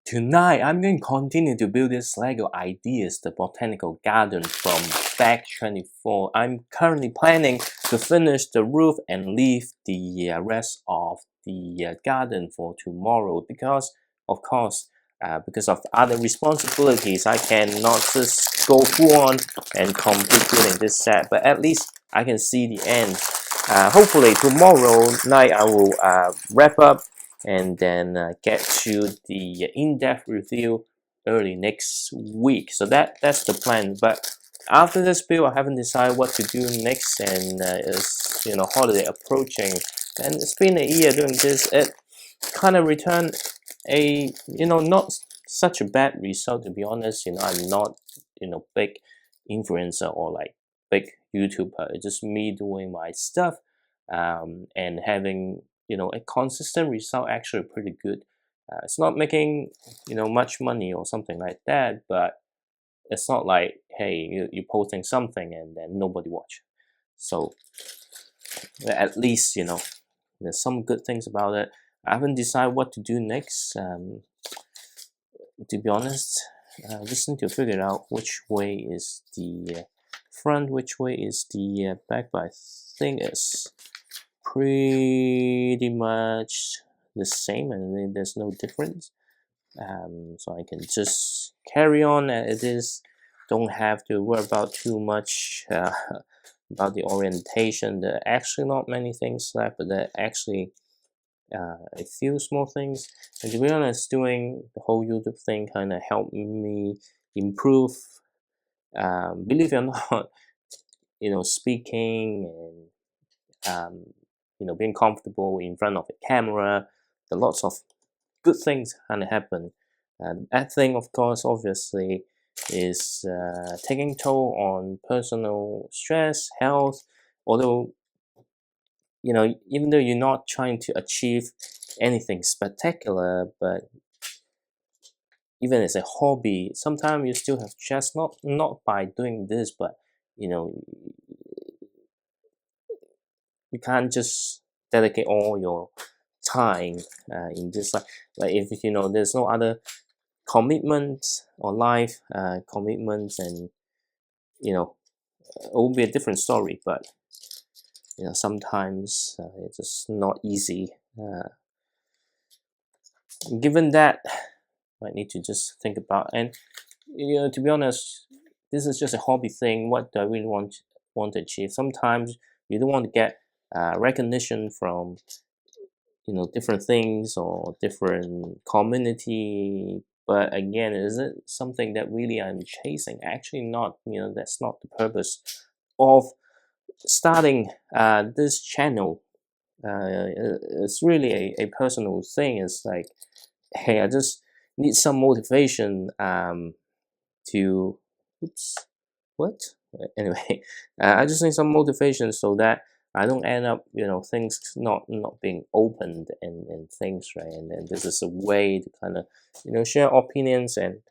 Tonight, I'm going to continue to build this Lego Ideas, the Botanical Garden from Bag 24. I'm currently planning to finish the roof and leave the rest of the garden for tomorrow because, of course, because of other responsibilities, I cannot just go full on and complete building this set, but at least I can see the end. Hopefully tomorrow night I will wrap up and then get to the in-depth review early next week. So that's the plan. But after this build, I haven't decided what to do next, and it's holiday approaching, and it's been a year doing this. It kind of returned a not such a bad result, to be honest. I'm not big influencer or like big YouTuber. It's just me doing my stuff and having a consistent result, actually pretty good. It's not making much money or something like that, but it's not like, hey, you're posting something and then nobody watch. So at least there's some good things about it. I haven't decided what to do next, to be honest. I just need to figure out which way is the front, which way is the back, but I think it's pretty much the same, and there's no difference. So I can just carry on as it is. Don't have to worry about too much about the orientation. There are actually not many things left, but there are actually a few small things. And to be honest, doing the whole YouTube thing kind of helped me improve. Believe it or not, speaking and being comfortable in front of the camera. There are lots of good things kind of happen. And bad thing, of course, obviously, is taking toll on personal stress, health. Although even though you're not trying to achieve anything spectacular, but even as a hobby, sometimes you still have stress. Not by doing this, but you can't just dedicate all your time in this, like if there's no other commitments or life commitments, and it will be a different story. But sometimes it's just not easy. Given that, I need to just think about, and to be honest, this is just a hobby thing. What do I really want to achieve? Sometimes you don't want to get recognition from different things or different community, but again, is it something that really I'm chasing? Actually not. That's not the purpose of starting this channel. It's really a personal thing. It's like, hey, I just need some motivation to oops what anyway I just need some motivation so that I don't end up things not being opened and things, right? And then this is a way to kind of share opinions and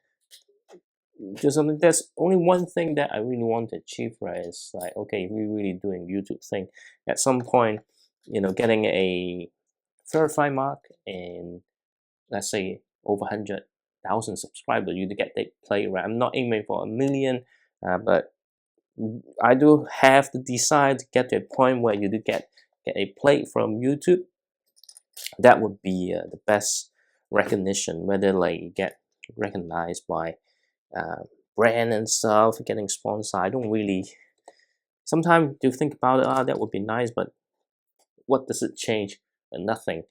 do something. There's only one thing that I really want to achieve, right? It's like, okay, if we're really doing YouTube thing, at some point getting a verified mark in, let's say, over 100,000 subscribers, you get the play, right? I'm not aiming for 1 million, but I do have the desire to get to a point where you do get a plate from YouTube. That would be the best recognition, whether like you get recognized by brand and stuff, getting sponsored. I don't really. Sometimes do think about it. That would be nice, but what does it change? Nothing.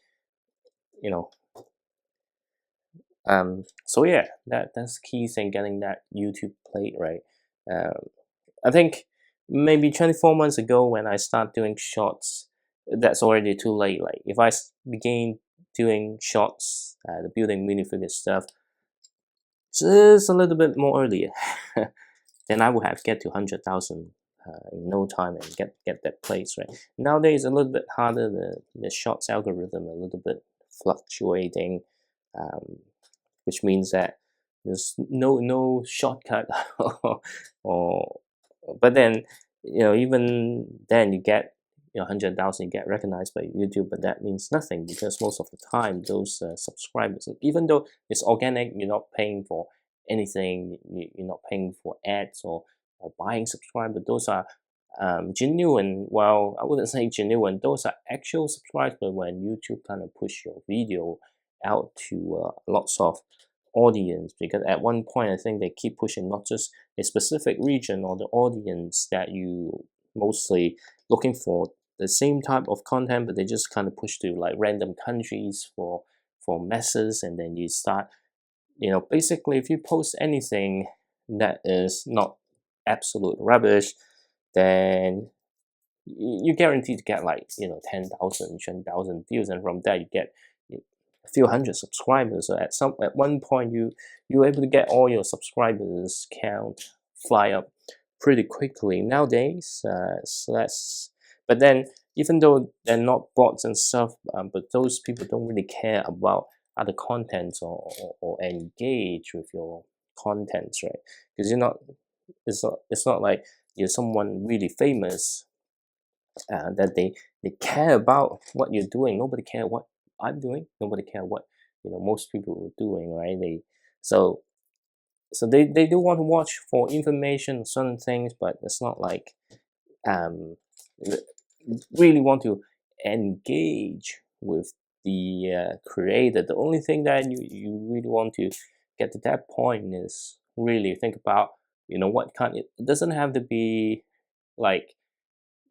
So yeah, that's the key thing, getting that YouTube plate, right? I think maybe 24 months ago when I start doing shorts, that's already too late. Like if I begin doing shorts, the building minifigure stuff, just a little bit more earlier, then I would have get to 100,000 in no time and get that place, right? Nowadays a little bit harder. The shorts algorithm a little bit fluctuating, which means that there's no shortcut or but then even then you get 100,000 get recognized by YouTube, but that means nothing because most of the time those subscribers, even though it's organic, you're not paying for anything, you're not paying for ads or buying subscribers. Those are genuine. Well, I wouldn't say genuine. Those are actual subscribers when YouTube kind of push your video out to lots of audience, because at one point I think they keep pushing not just a specific region or the audience that you mostly looking for the same type of content, but they just kind of push to like random countries for masses, and then you start, basically if you post anything that is not absolute rubbish, then you guaranteed to get like 10,000, 20,000 views, and from that you get a few hundred subscribers. So at one point you're able to get all your subscribers count fly up pretty quickly. Nowadays it's less, but then even though they're not bots and stuff, but those people don't really care about other contents or engage with your contents, right? Because it's not like you're someone really famous that they care about what you're doing. Nobody care what I'm doing. Nobody care what most people are doing, right? So they do want to watch for information on certain things, but it's not like um really want to engage with the creator. The only thing that you really want to get to that point is really think about what kind. It doesn't have to be like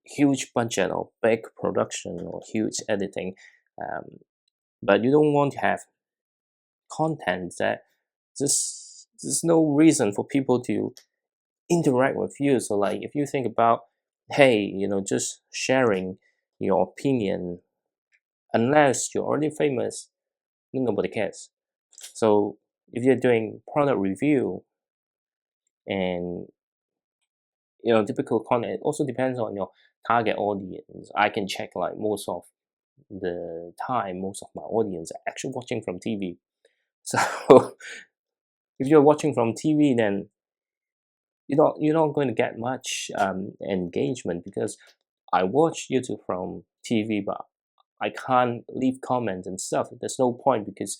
huge budget or big production or huge editing, um, but you don't want to have content that just there's no reason for people to interact with you. So like if you think about, hey, just sharing your opinion, unless you're already famous, nobody cares. So if you're doing product review and typical content, it also depends on your target audience. I can check like most of the time, most of my audience are actually watching from TV. So if you're watching from TV, then you're not going to get much engagement, because I watch YouTube from TV, but I can't leave comments and stuff. There's no point, because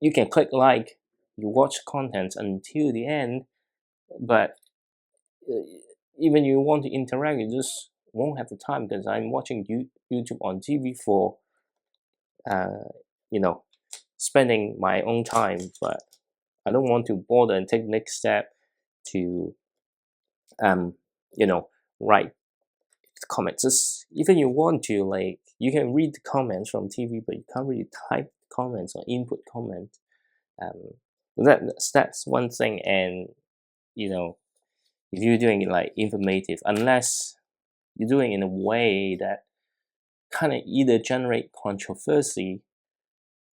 you can click like, you watch content until the end, but uh, even you want to interact, you just won't have the time, because I'm watching YouTube on TV for uh, you know spending my own time, but I don't want to bother and take next step to um you know write comments. Just even you want to, like, you can read the comments from TV, but you can't really type comments or input comments. um that's one thing. And if you're doing it like informative, unless you're doing it in a way that kind of either generate controversy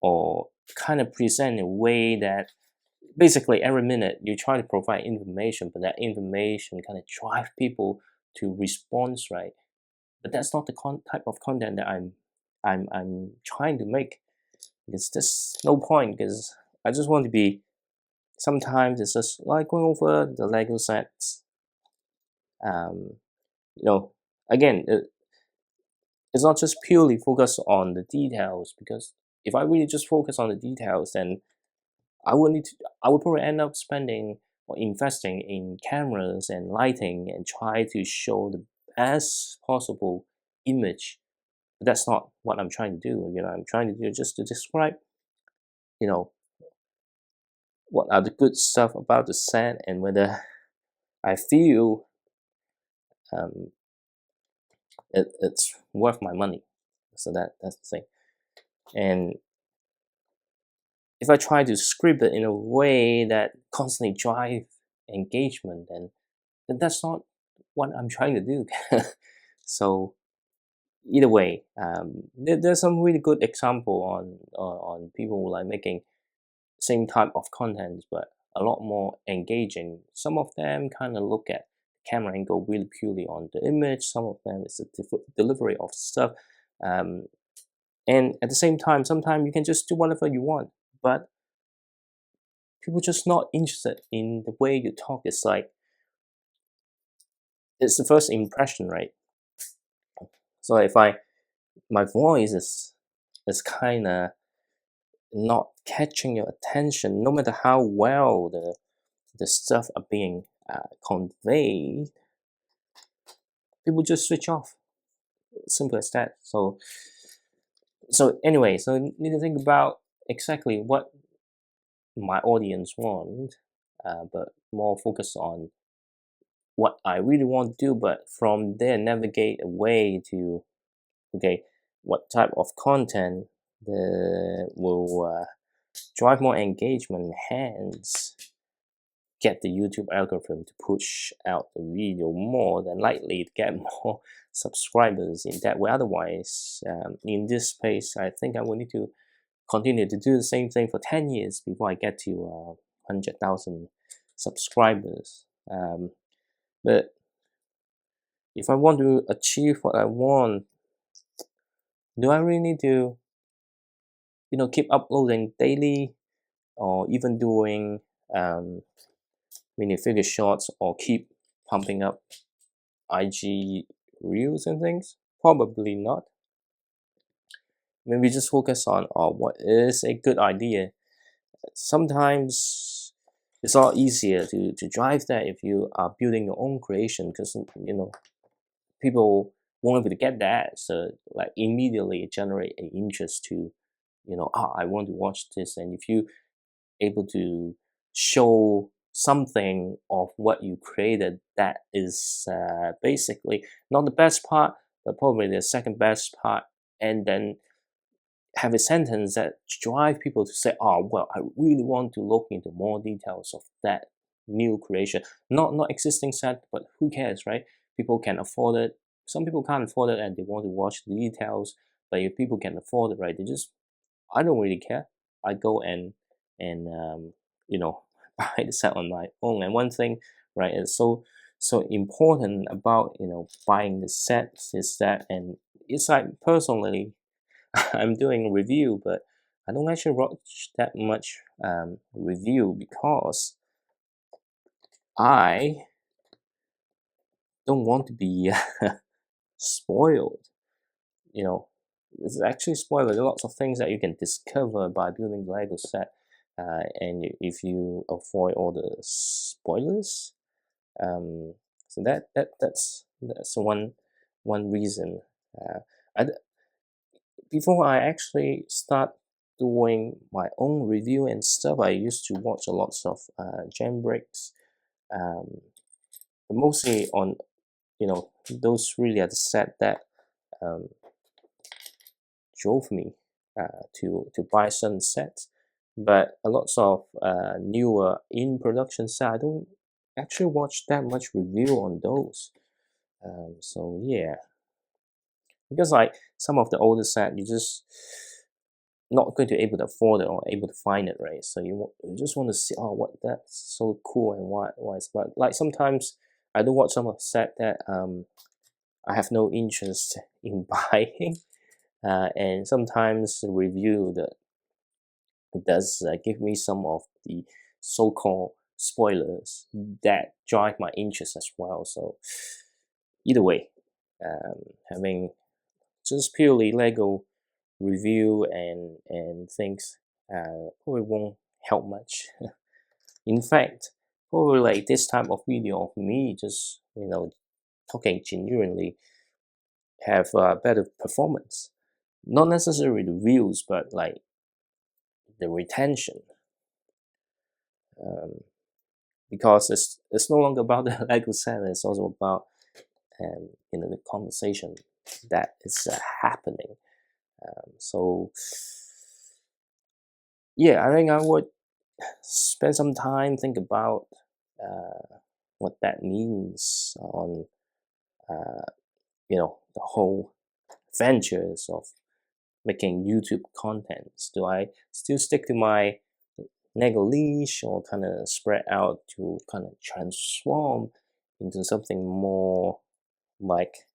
or kind of present in a way that basically every minute you try to provide information, but that information kind of drive people to response, right? But that's not the type of content that I'm trying to make. It's just no point, because I just want to be. Sometimes it's just like going over the Lego sets. Um, you know, again, it's not just purely focused on the details, because if I really just focus on the details, then I would probably end up spending or investing in cameras and lighting and try to show the best possible image. But that's not what I'm trying to do. I'm trying to do just to describe, you know, what are the good stuff about the set, and whether I feel um, it's worth my money. So that's the thing. And if I try to script it in a way that constantly drive engagement, then that's not what I'm trying to do. So either way, there's some really good example on people like making same type of content, but a lot more engaging. Some of them kind of look at camera angle really purely on the image. Some of them is the delivery of stuff. Um, and at the same time, sometimes you can just do whatever you want, but people just not interested in the way you talk. It's like it's the first impression, right? So if my voice is kind of not catching your attention, no matter how well the stuff are being conveyed, people just switch off. Simple as that. So anyway, so you need to think about exactly what my audience want, but more focus on what I really want to do, but from there navigate a way to, okay, what type of content will drive more engagement, hence get the YouTube algorithm to push out the video more than likely to get more subscribers in that way. Otherwise, in this space, I think I will need to continue to do the same thing for 10 years before I get to 100,000 subscribers. But if I want to achieve what I want, do I really need to, keep uploading daily, or even doing minifigure shots, or keep pumping up IG reels and things? Probably not. Maybe just focus on what is a good idea. Sometimes it's a lot easier to drive that if you are building your own creation, because people won't be able to get that, so like immediately generate an interest to I want to watch this. And if you able to show something of what you created, that is basically not the best part, but probably the second best part, and then have a sentence that drive people to say, oh well, I really want to look into more details of that new creation. Not existing set, but who cares, right? People can afford it. Some people can't afford it and they want to watch the details, but if people can afford it, right, I don't really care. I go and buy the set on my own. And one thing, right, is so important about buying the sets is that, and it's like personally, I'm doing review, but I don't actually watch that much review because I don't want to be spoiled. It's actually spoiled. There are lots of things that you can discover by building the Lego set, and if you avoid all the spoilers, so that's one reason. I, Before I actually start doing my own review and stuff, I used to watch a lot of jam breaks, but mostly on those really are the set that drove me to buy certain sets. But a lot of newer in production set, I don't actually watch that much review on those. So yeah, because like some of the older set, you just not going to able to afford it or able to find it, right? So you just want to see, oh, what that's so cool, and why it's, but like sometimes I do watch some of the set that I have no interest in buying, and sometimes the review that does give me some of the so-called spoilers that drive my interest as well. So either way, having just purely Lego review and things probably won't help much. In fact, probably like this type of video of me just talking genuinely have better performance. Not necessarily the views, but like the retention. Because it's no longer about the Lego set. It's also about the conversation that is happening. So yeah, I think I would spend some time think about what that means on the whole ventures of making YouTube contents. Do I still stick to my Lego leash, or kind of spread out to kind of transform into something more like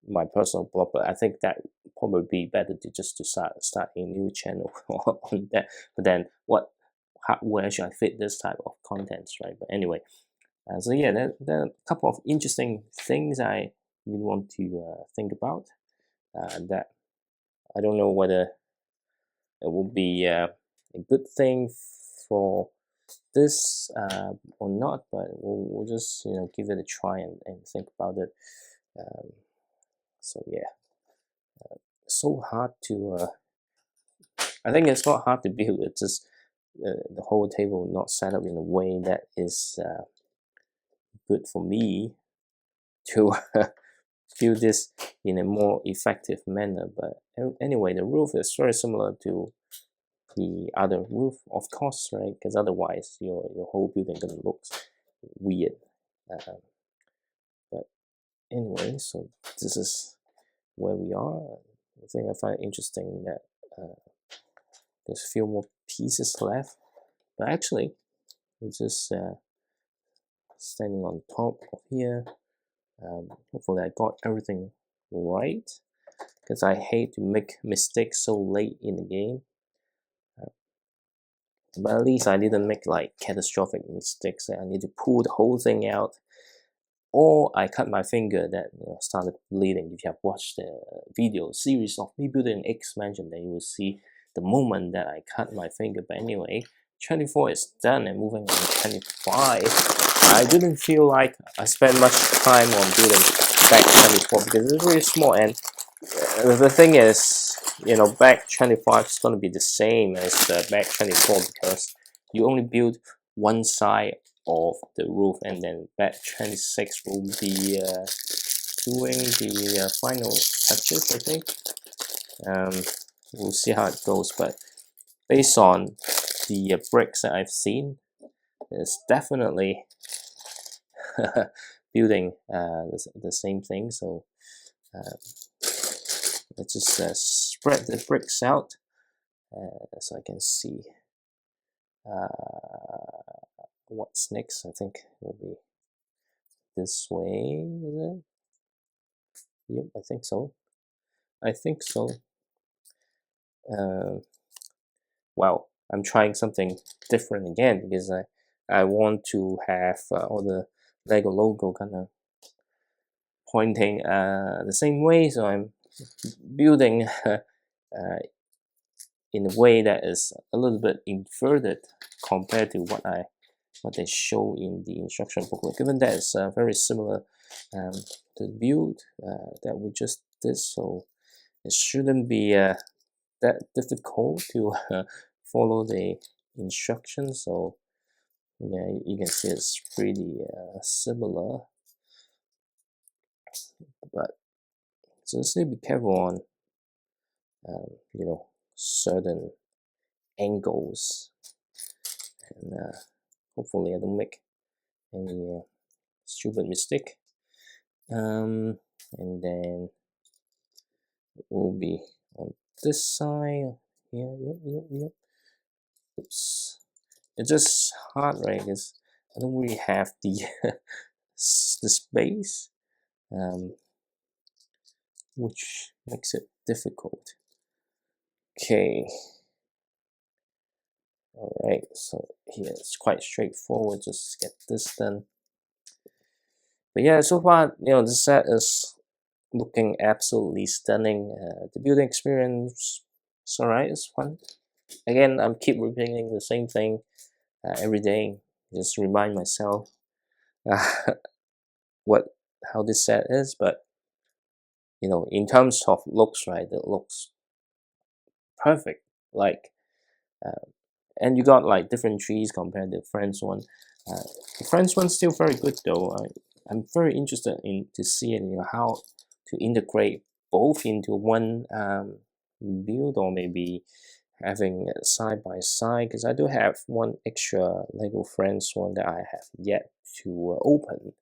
my personal blog? But I think that probably be better to just to start a new channel on that. But then where should I fit this type of contents, right? But anyway, so yeah, there are a couple of interesting things I really want to think about. that I don't know whether it will be a good thing for this or not, but we'll just give it a try and think about it. So yeah, so hard to I think it's not hard to build. It's just the whole table not set up in a way that is good for me to do this in a more effective manner. But anyway, the roof is very similar to the other roof, of course, right? Because otherwise your whole building gonna look weird. But anyway, so this is where we are. The thing I find interesting that there's a few more pieces left, but actually it's just standing on top of here. Hopefully I got everything right, because I hate to make mistakes so late in the game. But at least I didn't make like catastrophic mistakes that I need to pull the whole thing out, or I cut my finger that started bleeding. If you have watched the video series of me building an X mansion, then you will see the moment that I cut my finger. But anyway, 24 is done, and moving on to 25. I didn't feel like I spent much time on building back 24 because it's really small, and the thing is, back 25 is going to be the same as the back 24 because you only build one side of the roof, and then back 26 will be doing the final touches, I think. We'll see how it goes, but based on the bricks that I've seen, it's definitely building the same thing. So let's just spread the bricks out so I can see what's next. I think it will be this way, is it? Yep, I think so. I think so. Well, I'm trying something different again because I want to have all the Lego logo kind of pointing the same way, so I'm building in a way that is a little bit inverted compared to what they show in the instruction booklet. Given that it's very similar to the build that we just did, so it shouldn't be that difficult to follow the instructions. So yeah, you can see it's pretty similar, but just need to be careful on certain angles, and hopefully I don't make any stupid mistake. And then it will be on this side. Yeah, yep. Oops. It's just hard, right? Because I don't really have the the space, which makes it difficult. Okay. Alright, so here it's quite straightforward, just get this done. But yeah, so far, the set is looking absolutely stunning. The building experience is alright, it's fun. Again, I'm keep repeating the same thing every day. Just remind myself how this set is, but in terms of looks, right, it looks perfect. Like, and you got like different trees compared to the Friends one. The Friends one's still very good though. I'm very interested in to see how to integrate both into one build, or maybe having it side by side, because I do have one extra Lego Friends one that I have yet to open.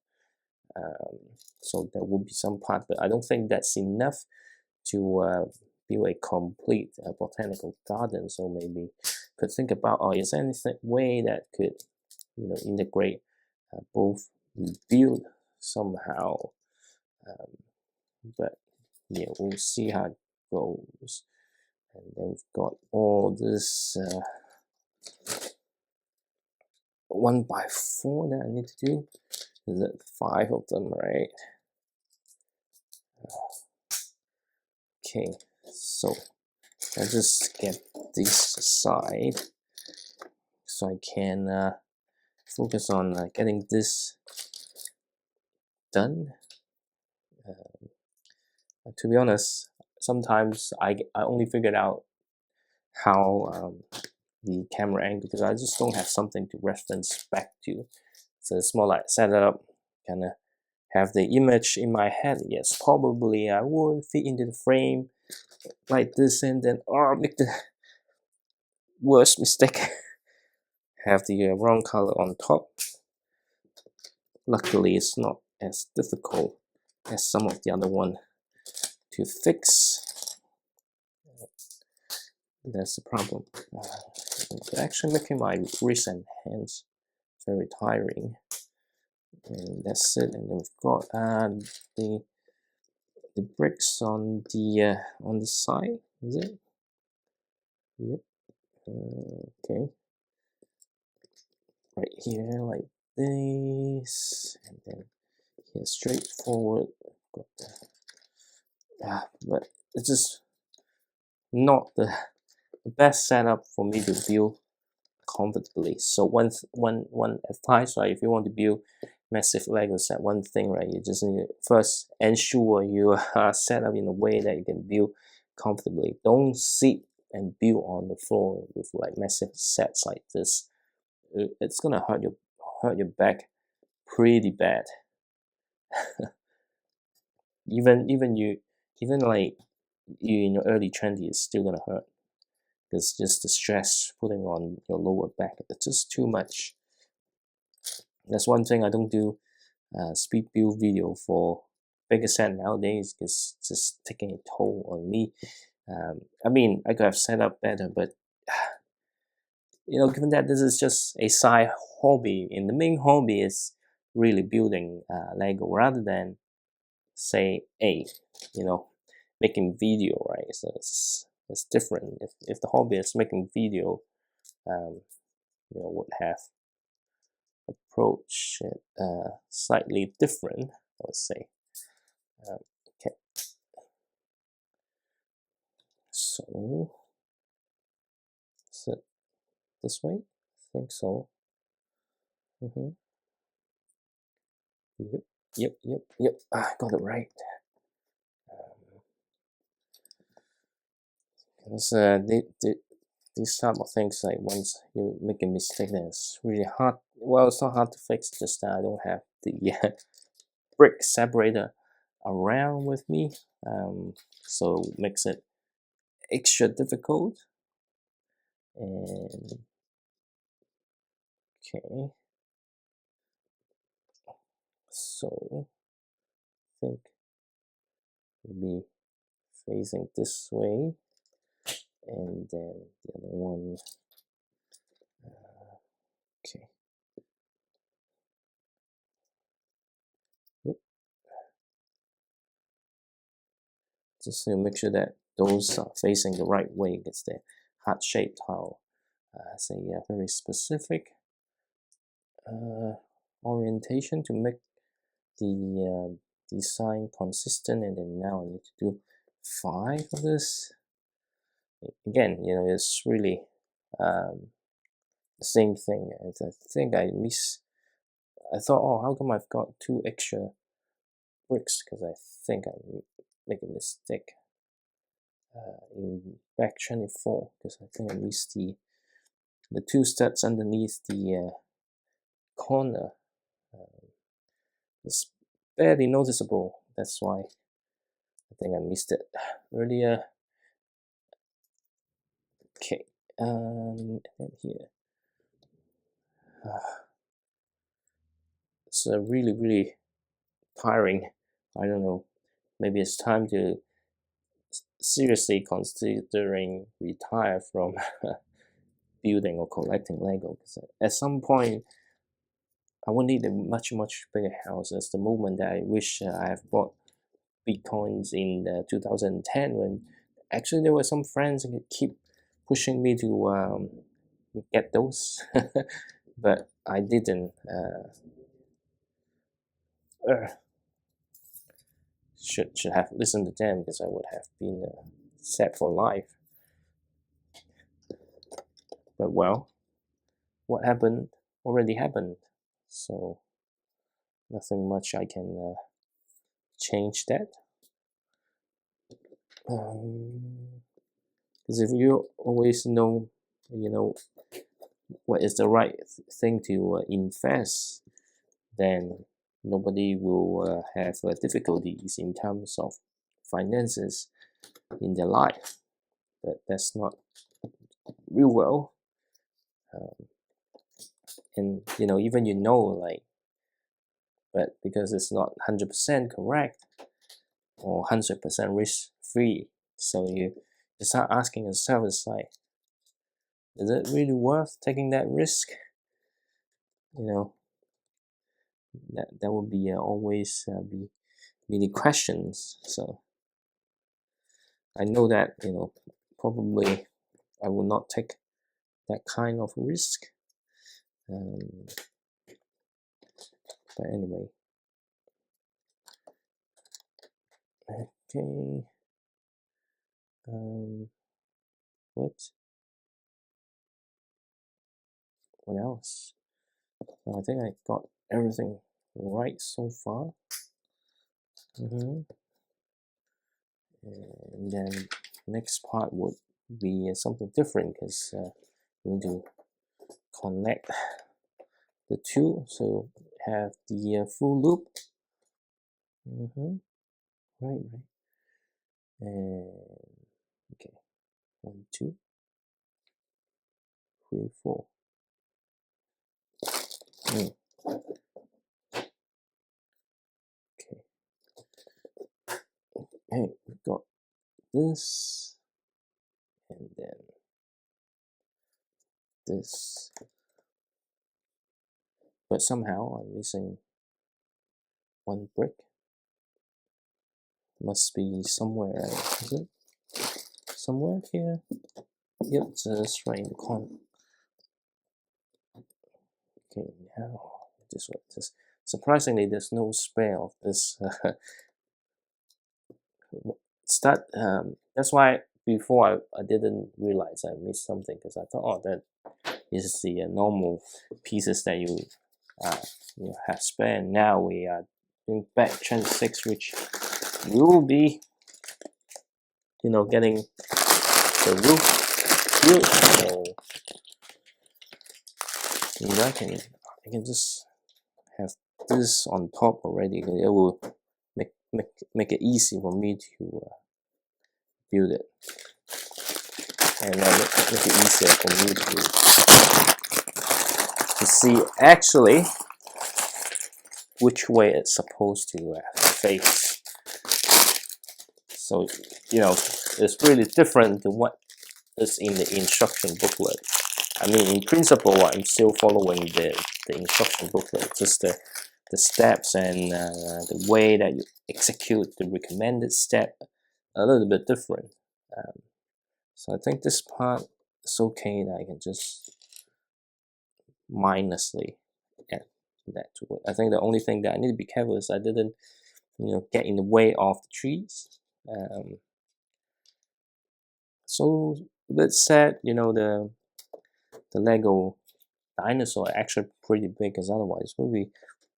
So there will be some part, but I don't think that's enough to build a complete botanical garden. So maybe could think about, is there any way that could integrate both build somehow. But yeah, we'll see how it goes. And then we've got all this 1x4 that I need to do. Is it 5 of them, right? Okay, so I'll just get this aside so I can focus on getting this done. To be honest, sometimes I only figured out how the camera angle because I just don't have something to reference back to. So it's more like set it up, kind of have the image in my head. Yes, probably I will fit into the frame like this, and then make the worst mistake. Have the wrong color on top. Luckily, it's not as difficult as some of the other one to fix. That's the problem. Actually making my wrist and hands very tiring. And that's it. And we've got the bricks on the side. Is it? Yep. Okay. Right here, like this, and then here straightforward. Got the, but it's just not the best setup for me to build comfortably. So one advice, right? If you want to build massive Lego set, one thing, right? You just need to first ensure you are set up in a way that you can build comfortably. Don't sit and build on the floor with like massive sets like this. It's gonna hurt your back pretty bad. even like you in your early 20s, it's still gonna hurt. Because just the stress putting on your lower back, it's just too much. That's one thing I don't do speed build video for bigger set nowadays, because it's just taking a toll on me. I mean, I could have set up better, but given that this is just a side hobby, and the main hobby is really building Lego rather than say making video, right? So it's different. If the hobby is making video, would have approach it slightly different, I would say. Okay, so is it this way? I think so. Yep. I got it right. Because these type of things, like once you make a mistake, then it's really hard. Well, it's not hard to fix, just that I don't have the brick separator around with me, so it makes it extra difficult. And okay, so I think we'll be facing this way, and then the other one. Okay. Yep. Just to make sure that those are facing the right way, because the heart-shaped tile has a very specific orientation to make the design consistent. And then now I need to do 5 of this. Again, it's really the same thing. As I think I thought, oh, how come I've got 2 extra bricks? Because I think I make a mistake in back 24, because I think I missed the 2 studs underneath the corner. It's barely noticeable. That's why I think I missed it earlier. Okay, and here. It's really tiring. I don't know. Maybe it's time to seriously considering retire from building or collecting Lego. Because at some point, I will need a much bigger house. That's the moment that I wish I have bought Bitcoins in 2010, when actually there were some friends who keep pushing me to get those, but I didn't. should have listened to them, because I would have been set for life. But well, what happened already happened, so nothing much I can change that. Because if you always know, what is the right thing to invest, then nobody will have difficulties in terms of finances in their life. But that's not real well. And even like, but because it's not 100% correct or 100% risk free, so you start asking yourself, it's like, is it really worth taking that risk? That would be always be the questions. So I know that probably I will not take that kind of risk. But anyway, okay. What else? I think I got everything right so far. And then next part would be something different, because we need to connect the two, so have the full loop. Right. And okay, 1, 2, 3, 4. Okay, we've got this, and then this, but somehow I'm missing one brick. Must be somewhere. Is it somewhere here? Yep, just right in the corner. Okay, now this one. Surprisingly, there's no spare of this start. That's why before I didn't realize I missed something, because I thought, oh, that is the normal pieces that you have spare. Now we are doing back 26, which will be getting the roof built. So I can just have this on top already. It will make it easy for me to build it, and make it easier for me to see actually which way it's supposed to face. So it's really different to what is in the instruction booklet. I mean, in principle, I'm still following the instruction booklet, just the steps and the way that you execute the recommended step a little bit different. So I think this part is okay, that I can just mindlessly add that to it. I think the only thing that I need to be careful is I didn't get in the way of the trees. So that said, the Lego dinosaur are actually pretty big, because otherwise it would be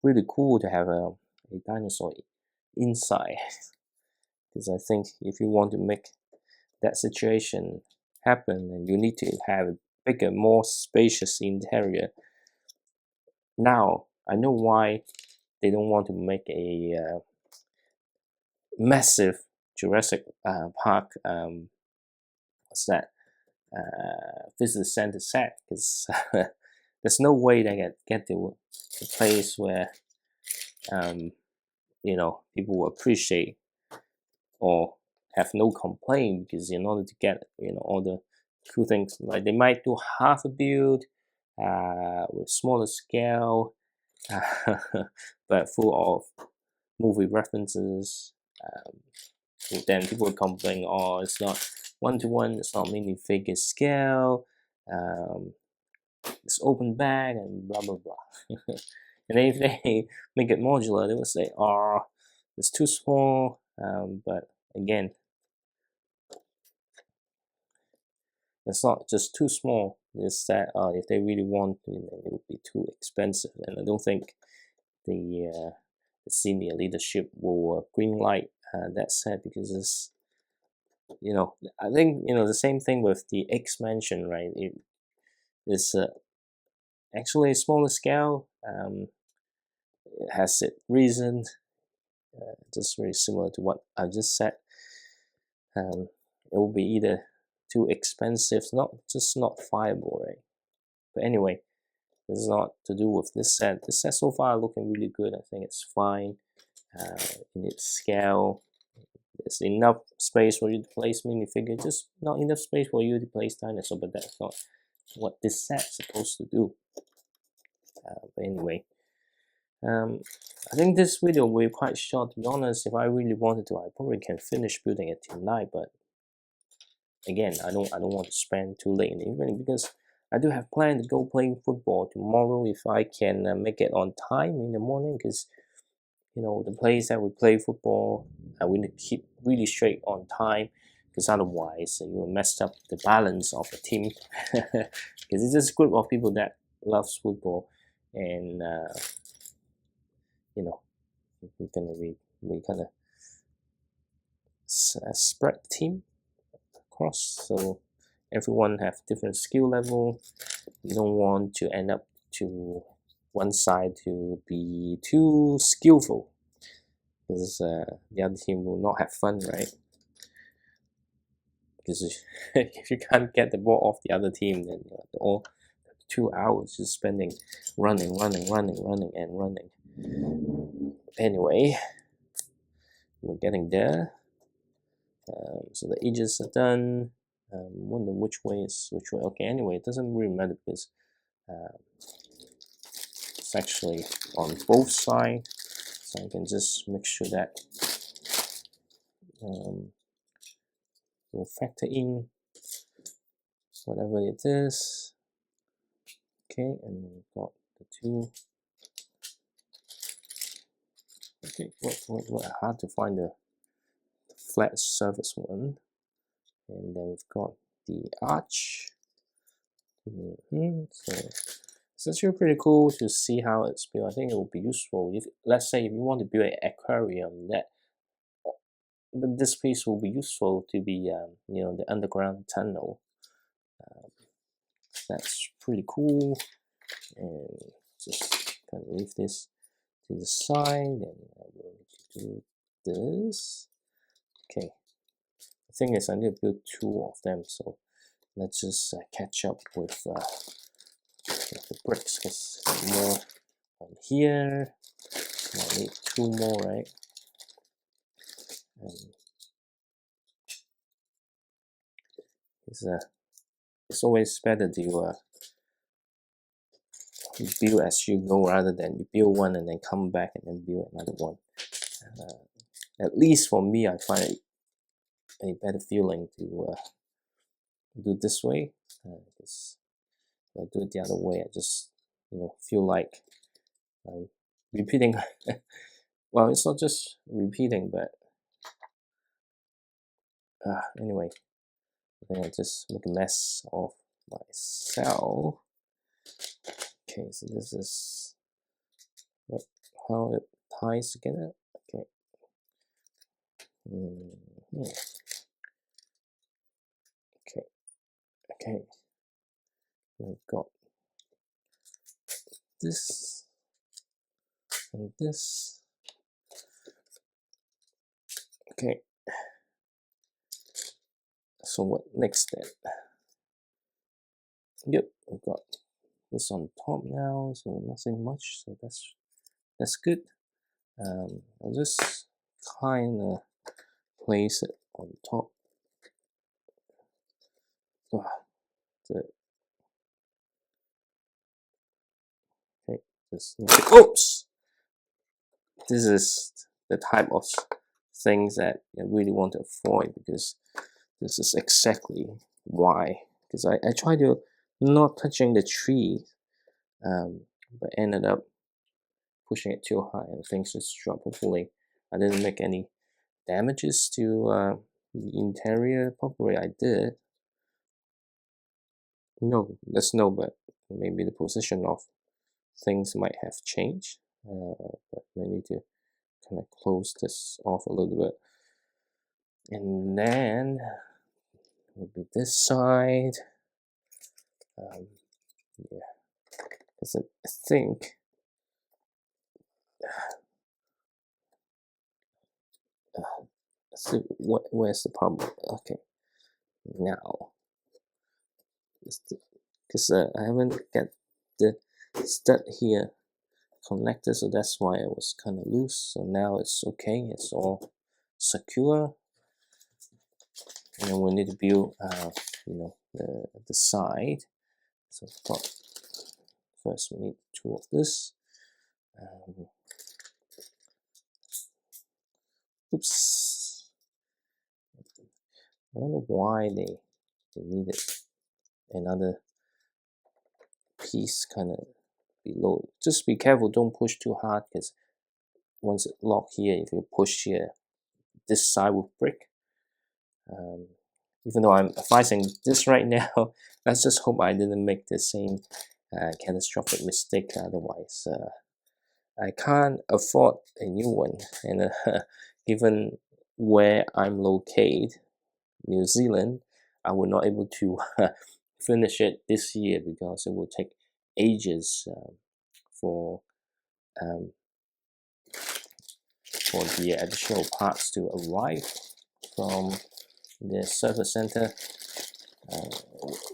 really cool to have a dinosaur inside. Because I think if you want to make that situation happen, and you need to have a bigger, more spacious interior. Now I know why they don't want to make a massive Jurassic Park what's that visitor center set, because there's no way they can get to a place where people will appreciate or have no complaint, because in order to get all the cool things, like they might do half a build with smaller scale, but full of movie references. Then people will complain, oh, it's not one-to-one, it's not minifigure scale, it's open bag, and blah blah blah. And if they make it modular, they will say, oh, it's too small, But again, it's not just too small. It's that if they really want, it would be too expensive, and I don't think the senior leadership will green light that set, because it's, I think the same thing with the X mansion, right? It is actually a smaller scale. It has its reason, just very similar to what I just said. It will be either too expensive, not viable, right? But anyway, this is not to do with this set. This set so far looking really good. I think it's fine in its scale. There's enough space for you to place minifigure, just not enough space for you to place dinosaur, but that's not what this set's supposed to do. But anyway, I think this video will be quite short. To be honest, if I really wanted to, I probably can finish building it tonight, but again, I don't want to spend too late in the evening, because I do have planned to go play football tomorrow if I can make it on time in the morning, because the place that we play football, we need to keep really straight on time, because otherwise you will mess up the balance of the team. Because it's just a group of people that loves football, and we kind of spread the team across, so everyone have different skill level. You don't want to end up to one side to be too skillful, because the other team will not have fun, right? Because if you can't get the ball off the other team, then all 2 hours just spending running. Anyway, we're getting there. So the edges are done. Wonder which way is which way. Okay, anyway, it doesn't really matter, because it's actually on both sides, so I can just make sure that we'll factor in whatever it is. Okay, and we've got the two. Okay, what hard to find the flat surface one, and then we've got the arch. So it's actually pretty cool to see how it's built. I think it will be useful if, let's say, if you want to build an aquarium, this piece will be useful to be the underground tunnel. That's pretty cool. And just kind of leave this to the side, and I will do this. Okay, the thing is I need to build two of them, so let's just catch up with the bricks, because more on here. I need two more, right? And it's always better to build as you go, rather than you build one and then come back and then build another one. At least for me, I find it a better feeling to do this way. Because if I do it the other way, I just feel like repeating. Well, it's not just repeating, but anyway, I think I just make a mess of myself. Okay, so this is how it ties together. Okay. Okay. We've got this and this. Okay. So what next then? Yep, we've got this on top now, so nothing much. So that's good. I'll just kind of place it on top. Okay, oops! This is the type of things that I really want to avoid, because this is exactly why. Because I tried to not touching the tree, but ended up pushing it too high and things just dropped. Hopefully I didn't make any damages to the interior. Probably I did. No, there's no, but maybe the position of things might have changed. But we need to kind of close this off a little bit. And then will be this side. Yeah, because I think so where's the problem? Okay, now because I haven't got the stud here connected, so that's why it was kind of loose. So now it's okay, it's all secure. And then we need to build the side. So first we need two of this. Oops, I don't know why they needed another piece kind of below. Just be careful, don't push too hard, because once it lock here, if you push here, this side will break. Even though I'm advising this right now, let's just hope I didn't make the same catastrophic mistake. Otherwise, I can't afford a new one. And given where I'm located, New Zealand, I will not able to finish it this year because it will take ages for the additional parts to arrive from the service center,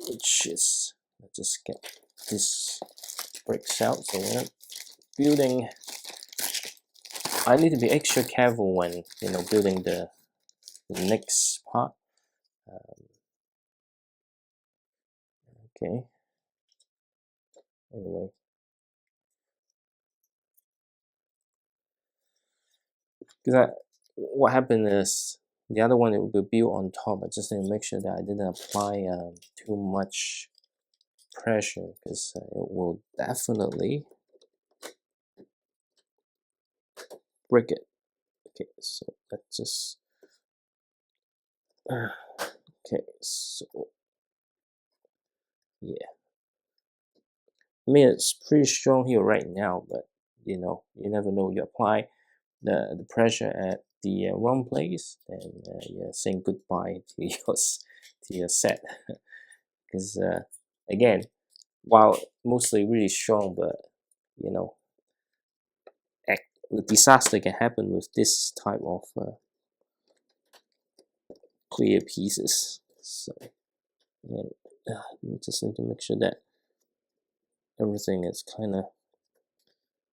which is, let's just get this bricks out. So we're building. I need to be extra careful when building the next part. Okay. Anyway, because what happened is the other one it will be built on top. I just need to make sure that I didn't apply too much pressure, because it will definitely break it. Okay, so let's just okay, so yeah, I mean it's pretty strong here right now, but you never know. You apply the pressure at the wrong place, and you're saying goodbye to your set. Because again, while mostly really strong, but the disaster can happen with this type of clear pieces. So and you just need to make sure that everything is kind of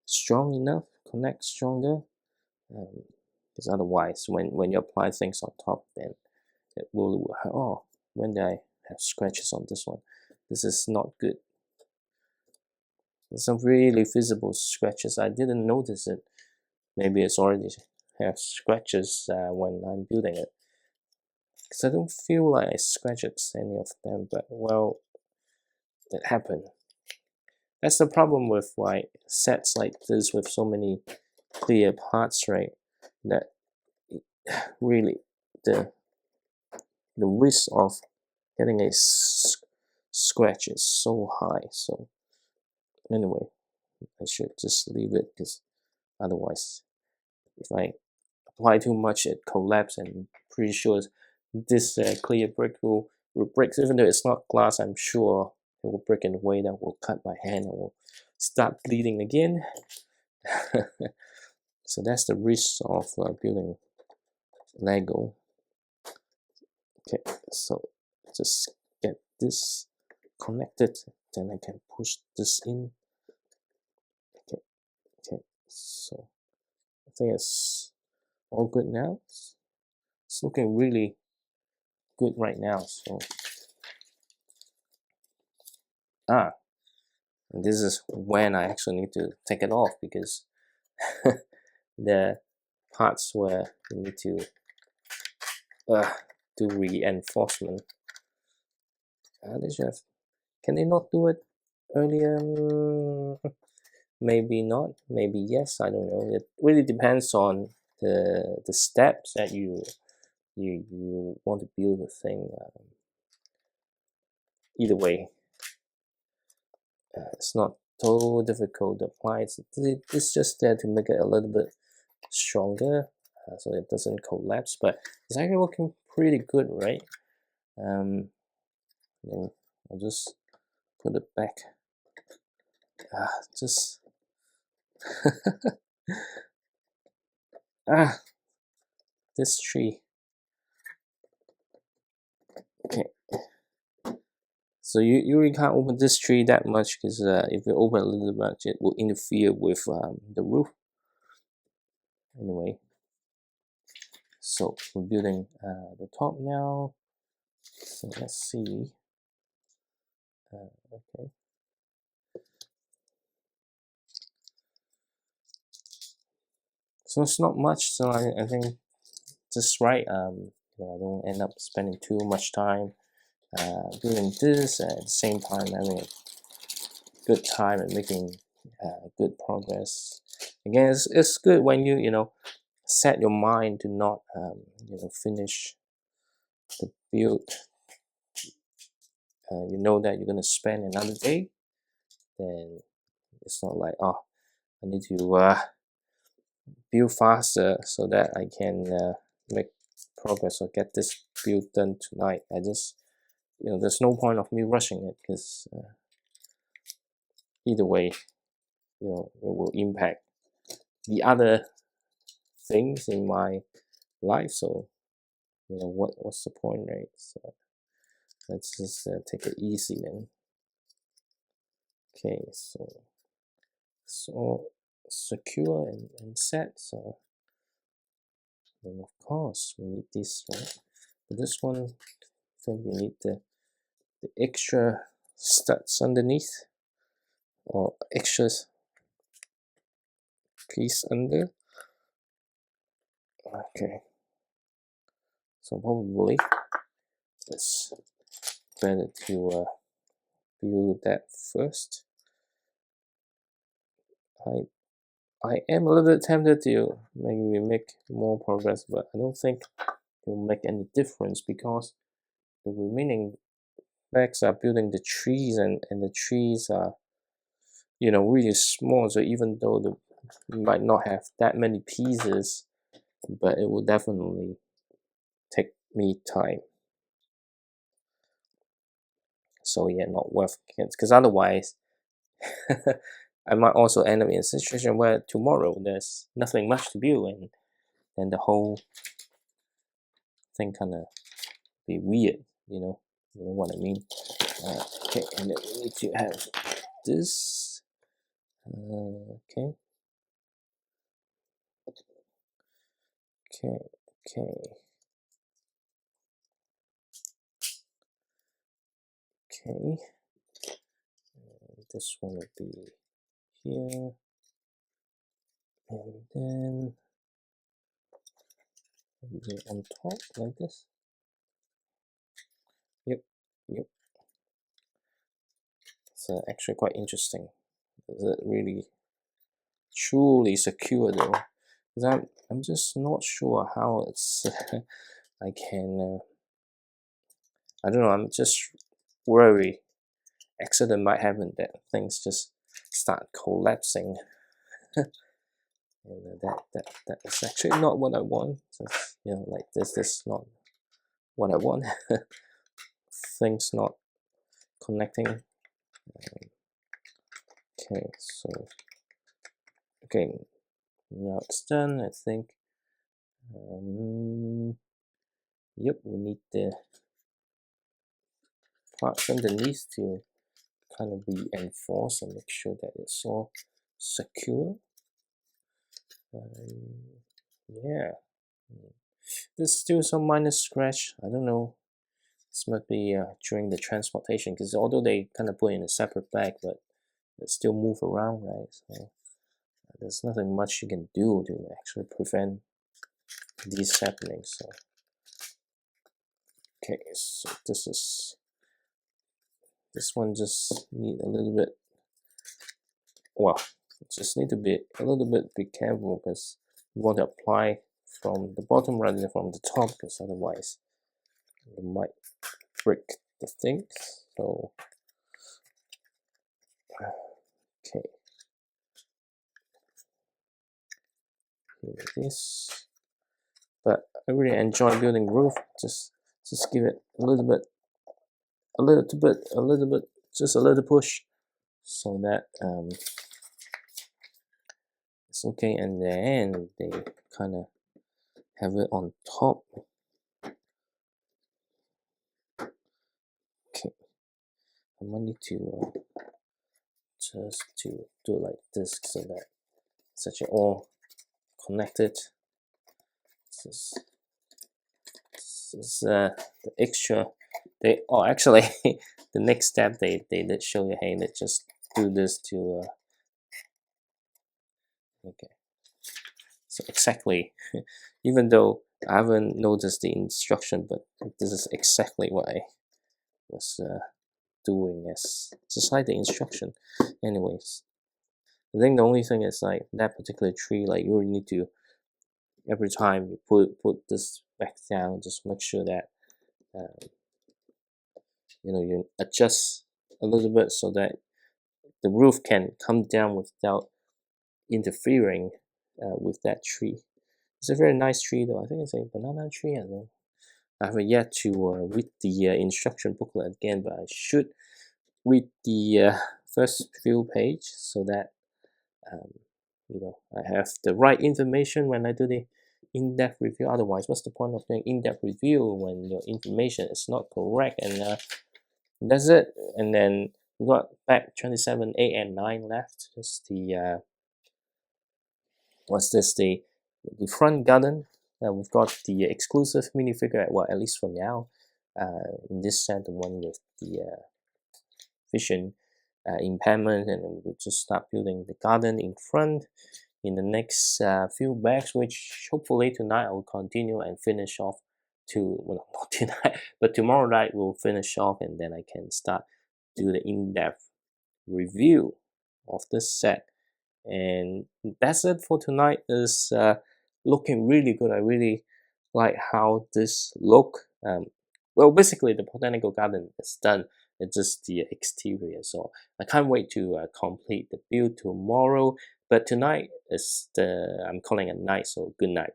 strong enough, connect stronger, because otherwise when you apply things on top, then it will, oh, when did I have scratches on this one? This is not good. There's some really visible scratches. I didn't notice it. Maybe it's already have scratches when I'm building it, because I don't feel like I scratched any of them, but well, it happened. That's the problem with sets like this with so many clear parts, right? That really the risk of getting a scratch is so high. So anyway, I should just leave it, because otherwise, if I apply too much, it collapses, and I'm pretty sure this clear brick will break. Even though it's not glass, I'm sure it will break in a way that will cut my hand and will start bleeding again. So that's the risk of building Lego. Okay, so just get this connected, then I can push this in. Okay, so I think it's all good now. It's looking really good right now. So and this is when I actually need to take it off, because the parts where you need to do reinforcement. Can they not do it earlier? Maybe not, maybe yes, I don't know. It really depends on the steps that you want to build the thing. Either way, it's not so difficult to apply. It's just there to make it a little bit stronger, so it doesn't collapse. But it's actually working pretty good, right? Then I'll just put it back. Just this tree. Okay. So you really can't open this tree that much, because if you open a little much, it will interfere with the roof. Anyway, so we're building the top now. So let's see. Okay. So it's not much. So I think just right. I don't end up spending too much time doing this, and at the same time having a good time and making good progress. Again, it's good when you set your mind to not finish the build. You know that you're gonna spend another day, then it's not like, oh, I need to build faster so that I can make progress or get this build done tonight. I just there's no point of me rushing it, because either way, it will impact the other things in my life. So what's the point, right? So let's just take it easy then. Okay, so secure and set. So then of course we need this, right? But this one, I think we need the extra studs underneath, or extra piece under. Okay, so probably it's better to build that first. I am a little bit tempted to maybe make more progress, but I don't think it will make any difference, because the remaining bags are building the trees, and the trees are really small. So even though you might not have that many pieces, but it will definitely take me time. So yeah, not worth it, because otherwise I might also end up in a situation where tomorrow there's nothing much to build, and then the whole thing kind of be weird, you know what I mean. Okay, and then we need to have this. Okay, okay. This one will be here, and then on top like this. Yep. It's actually quite interesting. Is it really truly secure though? Because I'm just not sure how it's I can I don't know, I'm just worried accident might happen, that things just start collapsing. And that is actually not what I want. So, like this is not what I want. Things not connecting. Okay, so now it's done. I think yep, we need the parts underneath to kind of reinforce and make sure that it's all secure. Yeah, there's still some minor scratch. I don't know. This might be during the transportation, because although they kind of put in a separate bag, but it still move around, right? So there's nothing much you can do to actually prevent these happenings. So okay, so this one just need a little bit. Well, just need to be a little bit careful, because you want to apply from the bottom rather than from the top, because otherwise you might break the thing. So okay, here it is. But I really enjoy building roof. Just give it a little bit, just a little push, so that it's okay. And then they kind of have it on top. Okay, I might need to just to do it like this, so that it's actually all connected. This is the extra. Actually, the next step they did show you. Hey, let's just do this to okay. So exactly, even though I haven't noticed the instruction, but this is exactly what I was doing as just like the instruction. Anyways, I think the only thing is like that particular tree, like you really need to, every time you put this back down, just make sure that you adjust a little bit so that the roof can come down without interfering with that tree. It's a very nice tree though. I think it's a banana tree. I don't know. I haven't yet to read the instruction booklet again, but I should read the first few pages so that um, I have the right information when I do the in-depth review. Otherwise, what's the point of doing in-depth review when your information is not correct? And that's it. And then we got back 27, 8, and 9 left. Just the what's this? The front garden. We've got the exclusive minifigure, well, at least for now. In this set, the one with the vision impairment, and we'll just start building the garden in front in the next few bags, which hopefully tonight I will continue and finish off well, not tonight, but tomorrow night we'll finish off, and then I can start do the in-depth review of this set. And that's it for tonight. Is looking really good. I really like how this look. Well, basically the botanical garden is done. It's just the exterior. So I can't wait to complete the build tomorrow. But tonight is I'm calling it night. So good night.